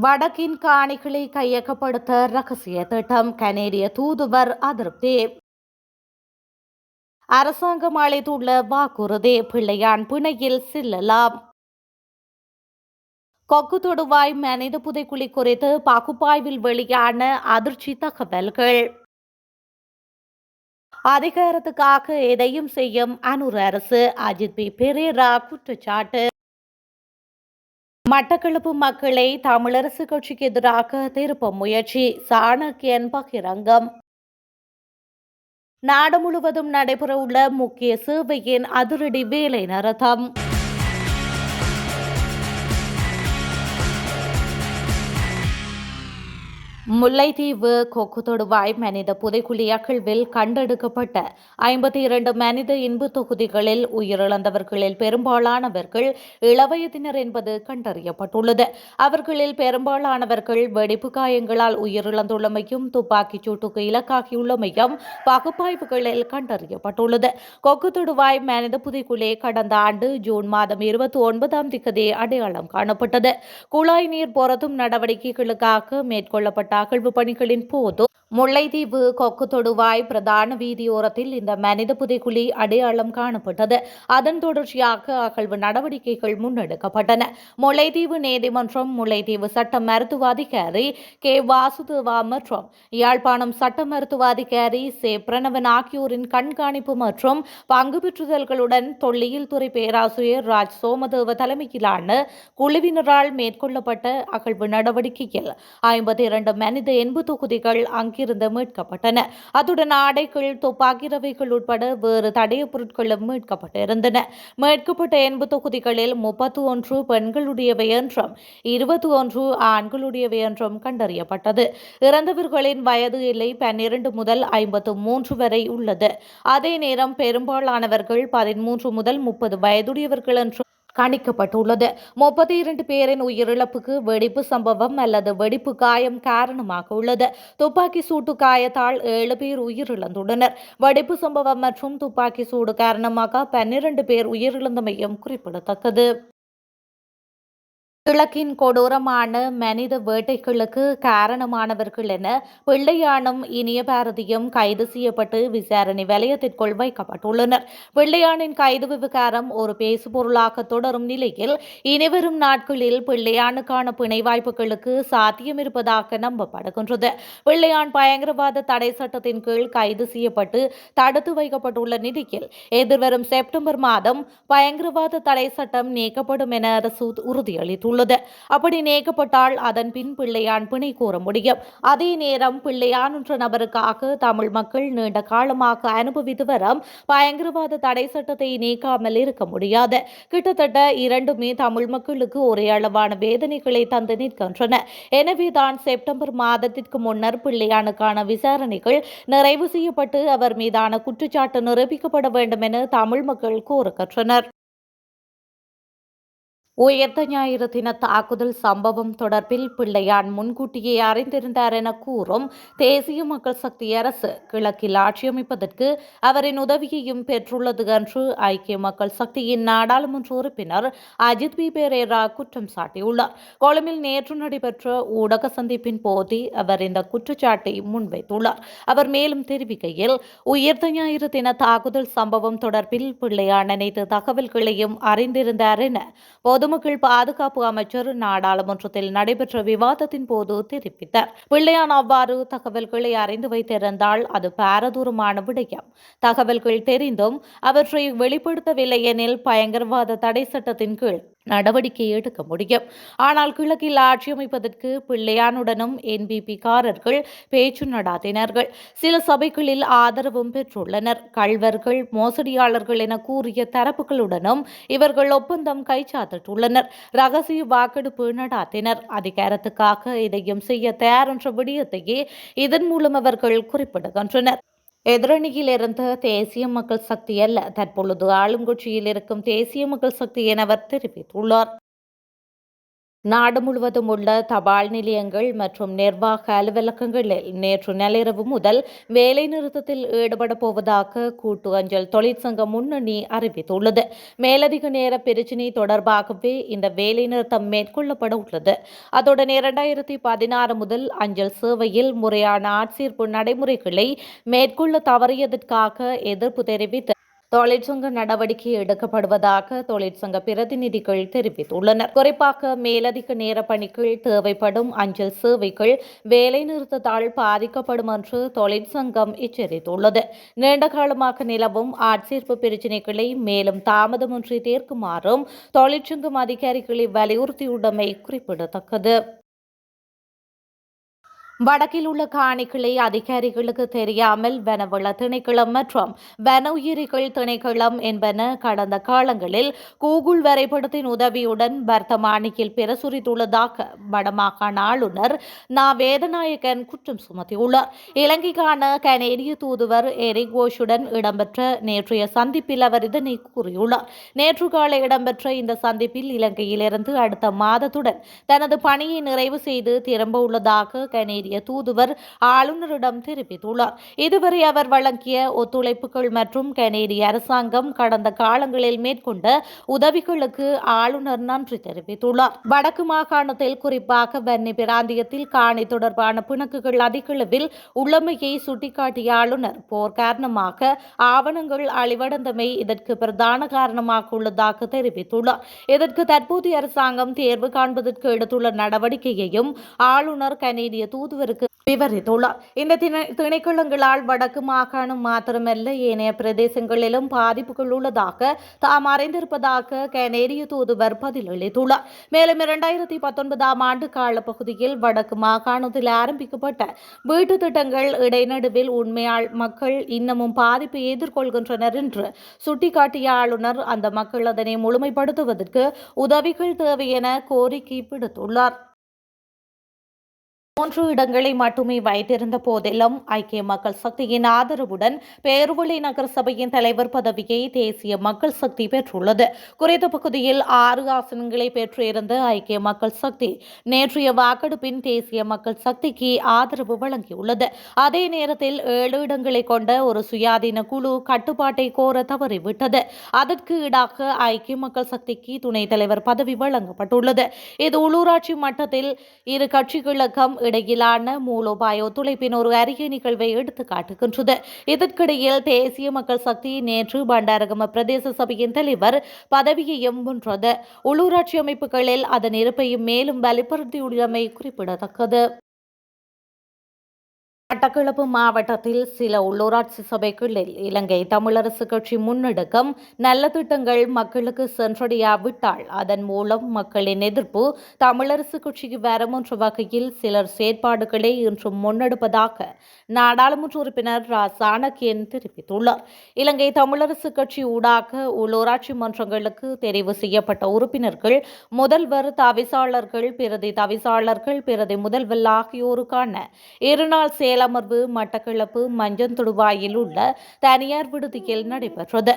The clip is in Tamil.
வடக்கின் காணிகளை கையகப்படுத்த ரகசிய திட்டம் கனேடிய தூதுவர் அதிருப்தி. அரசாங்கம் அளித்துள்ள வாக்குறுதி பிள்ளையான் பிணையில் செல்லலாம். கொக்கு தொடுவாய் மனித புதைக்குழி குறித்து பகுப்பாய்வில் வெளியான அதிர்ச்சி தகவல்கள். அதிகாரத்துக்காக எதையும் செய்யும் அனுர் அரசு அஜித் பி பெரேரா குற்றச்சாட்டு. மட்டக்களப்பு மக்களை தமிழரசு கட்சிக்கு எதிராக திருப்ப முயற்சி சாணக்கியன் பகிரங்கம். நாடு முழுவதும் நடைபெறவுள்ள முக்கிய சேவையின் அதிரடி வேலை நிறுத்தம். முல்லைத்தீவு கொக்கு தொடுவாய் மனித புதைக்குழி அகழ்வில் கண்டெடுக்கப்பட்ட 52 மனித இன்பு தொகுதிகளில் உயிரிழந்தவர்களில் பெரும்பாலானவர்கள் இளவயதினர் என்பது கண்டறியப்பட்டுள்ளது. அவர்களில் பெரும்பாலானவர்கள் வெடிப்பு காயங்களால் உயிரிழந்துள்ளமையும் துப்பாக்கிச் சூட்டுக்கு இலக்காகியுள்ளமையும் பகுப்பாய்வுகளில் கண்டறியப்பட்டுள்ளது. கொக்கு தொடுவாய் மனித புதைக்குழி கடந்த ஆண்டு ஜூன் மாதம் 29ஆம் தேதி அடையாளம் காணப்பட்டது. குழாய் நீர் பொருத்தும் நடவடிக்கைகளுக்காக மேற்கொள்ளப்பட்ட அகழ்வு பணிகளின் போது முல்லைத்தீவு கொக்கு தொடுவாய் பிரதான வீதியோரத்தில் இந்த மனித புதைக்குழி அடையாளம் காணப்பட்டது. அதன் தொடர்ச்சியாக அகழ்வு நடவடிக்கைகள் முன்னெடுக்கப்பட்டன. முல்லைத்தீவு நீதிமன்றம், முல்லைத்தீவு சட்ட மருத்துவ அதிகாரி கே வாசுதேவா மற்றும் யாழ்ப்பாணம் சட்ட மருத்துவ அதிகாரி சே பிரணவன் ஆகியோரின் கண்காணிப்பு மற்றும் பங்கு பெற்றுதல்களுடன் தொல்லியல் துறை பேராசிரியர் ராஜ் சோமதேவ தலைமையிலான குழுவினரால் மேற்கொள்ளப்பட்ட அகழ்வு நடவடிக்கையில் 52 மனித எண்பு தொகுதிகள் அங்கிருந்து மீட்கப்பட்டன. அத்துடன் ஆடைகள், துப்பாக்கி ரவைகள் உட்பட வேறு தடயப் பொருட்களும் மீட்கப்பட்டிருந்தன. மீட்கப்பட்ட எண்பு தொகுதிகளில் 31 பெண்களுடையவை என்றும் 21 ஆண்களுடையவை என்றும் கண்டறியப்பட்டது. இறந்தவர்களின் வயது எல்லை 12 முதல் 53 வரை உள்ளது. அதே நேரம் பெரும்பாலானவர்கள் 13 முதல் 30 வயதுடையவர்கள் என்று கணிக்கப்பட்டுள்ளது. 32 பேரின் உயிரிழப்புக்கு வெடிப்பு சம்பவம் அல்லது வெடிப்பு காயம் காரணமாக உள்ளது. துப்பாக்கி சூட்டு காயத்தால் 7 பேர் உயிரிழந்துள்ளனர். வெடிப்பு சம்பவம் மற்றும் துப்பாக்கி சூடு காரணமாக 12 பேர் உயிரிழந்தமையும் குறிப்பிடத்தக்கது. கிழக்கின் கொடூரமான மனித வேட்டைகளுக்கு காரணமானவர்கள் என பிள்ளையானும் இனிய பாரதியும் கைது செய்யப்பட்டு விசாரணை வலயத்திற்குள் வைக்கப்பட்டுள்ளனர். பிள்ளையானின் கைது விவகாரம் ஒரு பேசுபொருளாக தொடரும் நிலையில் இனிவரும் நாட்களில் பிள்ளையானுக்கான பிணை வாய்ப்புகளுக்கு சாத்தியம் இருப்பதாக நம்பப்படுகின்றது. பிள்ளையான் பயங்கரவாத தடை சட்டத்தின் கீழ் கைது செய்யப்பட்டு தடுத்து வைக்கப்பட்டுள்ள நிலையில் எதிர்வரும் செப்டம்பர் மாதம் பயங்கரவாத தடை சட்டம் நீக்கப்படும் என அரசு உறுதியளித்துள்ளது. அப்படி நீக்கப்பட்டால் அதன் பின் பிள்ளையான் பிணை கோர முடியும். அதே நேரம் பிள்ளையான் என்ற நபருக்காக தமிழ் மக்கள் நீண்ட காலமாக அனுபவித்து வரும் பயங்கரவாத தடை சட்டத்தை நீக்காமல் இருக்க முடியாது. கிட்டத்தட்ட இரண்டுமே தமிழ் மக்களுக்கு ஒரே அளவான வேதனைகளை தந்து நிற்கின்றன. எனவேதான் செப்டம்பர் மாதத்திற்கு முன்னர் பிள்ளையானுக்கான விசாரணைகள் நிறைவு செய்யப்பட்டு அவர் மீதான குற்றச்சாட்டு நிரூபிக்கப்பட வேண்டும் என தமிழ் மக்கள் கோருகின்றனர். உயிர்த்த ஞாயிறு தின தாக்குதல் சம்பவம் தொடர்பில் பிள்ளையான் முன்கூட்டியே அறிந்திருந்தார் என கூறும் தேசிய மக்கள் சக்தி அரசு கிழக்கில் ஆட்சியமைப்பதற்கு அவரின் உதவியையும் பெற்றுள்ளது என்று ஐக்கிய மக்கள் சக்தியின் நாடாளுமன்ற உறுப்பினர் அஜித் பி பெரேரா குற்றம் சாட்டியுள்ளார். கொழும்பில் நேற்று நடைபெற்ற ஊடக சந்திப்பின் போது அவர் இந்த குற்றச்சாட்டை முன்வைத்துள்ளார். அவர் மேலும் தெரிவிக்கையில், உயிர்த்த ஞாயிறு தின தாக்குதல் சம்பவம் தொடர்பில் பிள்ளையான் அனைத்து தகவல்களையும் அறிந்திருந்தார் என பொதுமக்கள் பாதுகாப்பு அமைச்சர் நாடாளுமன்றத்தில் நடைபெற்ற விவாதத்தின் போது தெரிவித்தார். பிள்ளையான் அவ்வாறு தகவல்களை அறிந்து வைத்திருந்தால் அது பாரதூரமான விடயம். தகவல்கள் தெரிந்தும் அவற்றை வெளிப்படுத்தவில்லை எனில் பயங்கரவாத தடை சட்டத்தின் கீழ் நடவடிக்கை எடுக்க முடியும். ஆனால் கிழக்கில் ஆட்சியமைப்பதற்கு பிள்ளையானுடனும் என்பிபி காரர்கள் பேச்சு நடாத்தினார்கள். சில சபைகளில் ஆதரவும் பெற்றுள்ளனர். கள்வர்கள், மோசடியாளர்கள் என கூறிய தரப்புகளுடனும் இவர்கள் ஒப்பந்தம் கைச்சாத்திட்டுள்ளனர். ரகசிய வாக்கெடுப்பு நடாத்தினர். அதிகாரத்துக்காக இதையும் செய்ய தயார் என்ற விடயத்தையே இதன் மூலம் அவர்கள் குறிப்பிடுகின்றனர். எதிரணியில் இருந்த தேசிய மக்கள் சக்தி அல்ல, தற்பொழுது ஆளும் கட்சியில் இருக்கும் தேசிய மக்கள் சக்தி என அவர் தெரிவித்துள்ளார். நாடு முழுவதும் உள்ள தபால் நிலையங்கள் மற்றும் நிர்வாக அலுவலகங்களில் நேற்று நள்ளிரவு முதல் வேலைநிறுத்தத்தில் ஈடுபடப் போவதாக கூட்டு அஞ்சல் தொழிற்சங்க முன்னணி அறிவித்துள்ளது. மேலதிக நேர பிரச்சினை தொடர்பாகவே இந்த வேலைநிறுத்தம் மேற்கொள்ளப்பட உள்ளது. அத்துடன் 2016 முதல் அஞ்சல் சேவையில் முறையான ஆட்சேர்ப்பு நடைமுறைகளை மேற்கொள்ள தவறியதற்காக எதிர்ப்பு தெரிவித்து தொழிற்சங்க நடவடிக்கை எடுக்கப்படுவதாக தொழிற்சங்க பிரதிநிதிகள் தெரிவித்துள்ளனர். குறிப்பாக மேலதிக நேர பணிகள் தேவைப்படும் அஞ்சல் சேவைகள் வேலைநிறுத்தத்தால் பாதிக்கப்படும் என்று தொழிற்சங்கம் எச்சரித்துள்ளது. நீண்டகாலமாக நிலவும் ஆட்சேர்ப்பு பிரச்சினைகளை மேலும் தாமதமின்றி தீர்க்குமாறும் தொழிற்சங்கம் அதிகாரிகளை வலியுறுத்தியுள்ளமை குறிப்பிடத்தக்கது. வடக்கில் உள்ள காணிகளை அதிகாரிகளுக்கு தெரியாமல் வனவள திணைக்களம் மற்றும் வன உயிரிகள் திணைக்களம் என்பன கடந்த காலங்களில் கூகுள் வரைபடத்தின் உதவியுடன் வர்த்தமானியில் பிரசுரித்துள்ளதாக வடமாகாண ஆளுநர் நா. வேதநாயகன் குற்றம் சுமத்தியுள்ளார். இலங்கைக்கான கனேடிய தூதுவர் எரிக் கோஷுடன் இடம்பெற்ற நேற்றைய சந்திப்பில் அவர் இதனை கூறியுள்ளார். நேற்று காலை இடம்பெற்ற இந்த சந்திப்பில் இலங்கையிலிருந்து அடுத்த மாதத்துடன் தனது பணியை நிறைவு செய்து திரும்ப உள்ளதாக கனேடிய தூதுவர் ஆளுநரிடம் தெரிவித்துள்ளார். இதுவரை அவர் வழங்கிய ஒத்துழைப்புகள் மற்றும் கனேடிய அரசாங்கம் கடந்த காலங்களில் மேற்கொண்ட உதவிகளுக்கு ஆளுநர் நன்றி தெரிவித்துள்ளார். வடக்கு மாகாணத்தில் குறிப்பாக வன்னி பிராந்தியத்தில் காணி தொடர்பான பிணக்குகள் அதிகளவில் உள்ளமையை சுட்டிக்காட்டிய ஆளுநர் போர் காரணமாக ஆவணங்கள் அழிவடைந்தமை இதற்கு பிரதான காரணமாக உள்ளதாக தெரிவித்துள்ளார். இதற்கு தற்போதைய அரசாங்கம் தேர்வு காண்பதற்கு எடுத்துள்ள நடவடிக்கையையும் ஆளுநர் கனேடிய தூதுவருக்கு விவரித்துள்ளார். இந்த திணைக்களங்களால் வடக்கு மாகாணம் மாத்திரமல்ல ஏனைய பிரதேசங்களிலும் பாதிப்புகள் உள்ளதாக தாம் அறிந்திருப்பதாக கனேடிய தூதுவர் பதிலளித்துள்ளார். மேலும் 2019 ஆண்டு காலப்பகுதியில் வடக்கு மாகாணத்தில் ஆரம்பிக்கப்பட்ட வீட்டு திட்டங்கள் இடைநடுவில் உண்மையால் மக்கள் இன்னமும் பாதிப்பை எதிர்கொள்கின்றனர் என்று சுட்டிக்காட்டிய ஆளுநர் அந்த மக்கள் அதனை முழுமைப்படுத்துவதற்கு உதவிகள் தேவை என கோரிக்கை விடுத்துள்ளார். 3 இடங்களை மட்டுமே வைத்திருந்த போதிலும் ஐக்கிய மக்கள் சக்தியின் ஆதரவுடன் பேருவளை நகர சபையின் தலைவர் பதவியை தேசிய மக்கள் சக்தி பெற்றுள்ளது. குறித்த பகுதியில் 6 ஆசனங்களை பெற்றிருந்த ஐக்கிய மக்கள் சக்தி நேற்றைய வாக்கெடுப்பின் தேசிய மக்கள் சக்திக்கு ஆதரவு வழங்கியுள்ளது. அதே நேரத்தில் 7 இடங்களை கொண்ட ஒரு சுயாதீன குழு கட்டுப்பாட்டை கோர தவறிவிட்டது. அதற்கு ஈடாக ஐக்கிய மக்கள் சக்திக்கு துணைத் தலைவர் பதவி வழங்கப்பட்டுள்ளது. இது உள்ளூராட்சி மட்டத்தில் இரு கட்சிகளுக்கும் இடையிலான மூலோபாய ஒத்துழைப்பின் ஒரு அரிய நிகழ்வை எடுத்துக் காட்டுகின்றது. இதற்கிடையில் தேசிய மக்கள் சக்தி நேற்று பண்டாரகம பிரதேச சபையின் தலைவர் பதவியையும் வென்றது. உள்ளூராட்சி அமைப்புகளில் அதன் இருப்பையும் மேலும் வலுப்படுத்தியுள்ளமை குறிப்பிடத்தக்கது. மட்டக்களப்பு மாவட்டத்தில் சில உள்ளூராட்சி சபைகளில் இலங்கை தமிழரசு கட்சி முன்னெடுக்கும் நல்ல திட்டங்கள் மக்களுக்கு சென்றடையாவிட்டால் அதன் மூலம் மக்களின் எதிர்ப்பு தமிழரசு கட்சிக்கு வரும் என்ற வகையில் சிலர் செயற்பாடுகளை இன்று முன்னெடுப்பதாக நாடாளுமன்ற உறுப்பினர் ரா. சாணக்கியன் தெரிவித்துள்ளார். இலங்கை தமிழரசு கட்சி ஊடாக உள்ளூராட்சி மன்றங்களுக்கு தெரிவு செய்யப்பட்ட உறுப்பினர்கள் முதல்வர், தவிசாளர்கள், பிரதி தவிசாளர்கள், பிரதி முதல்வர் ஆகியோருக்கான இருநாள் செயலமர்வு மட்டக்களப்பு மஞ்சந்தொடுவாயில் உள்ள தனியார் விடுதியில் நடைபெற்றது.